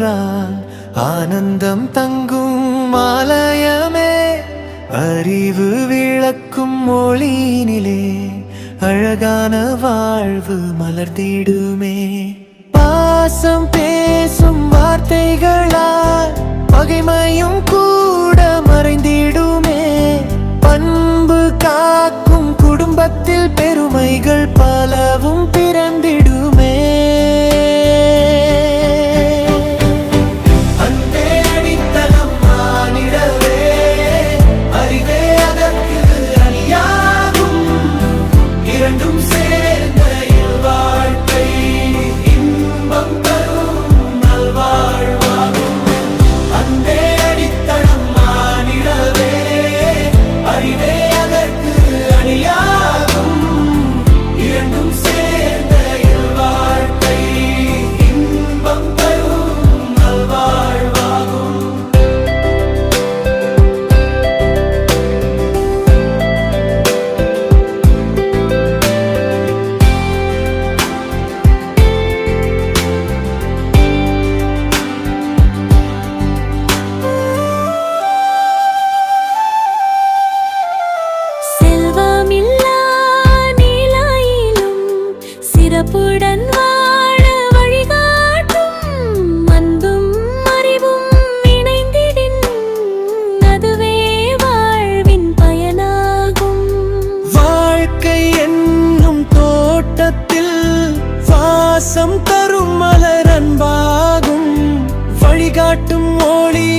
என்றால் ஆனந்தம் தங்கும் ஆலயமே. அறிவு விளக்கும் மொழியினிலே அழகான வாழ்வு மலர்ந்திடுமே. பாசம் பேசும் வார்த்தைகளால் பகைமையும் கூட மறைந்திடுமே. பண்பு காக்கும் குடும்பத்தில் பெருமைகள் பலவும் பிறந்திடுமே. சிறப்புடன் வாழ வழிகாட்டும் அன்பும் அறிவும் இணைந்திடின் அதுவே வாழ்வின் பயனாகும். வாழ்க்கை என்னும் தோட்டத்தில் வாசம் தரும் மலர் அன்பாகும். வழிகாட்டும் ஒளி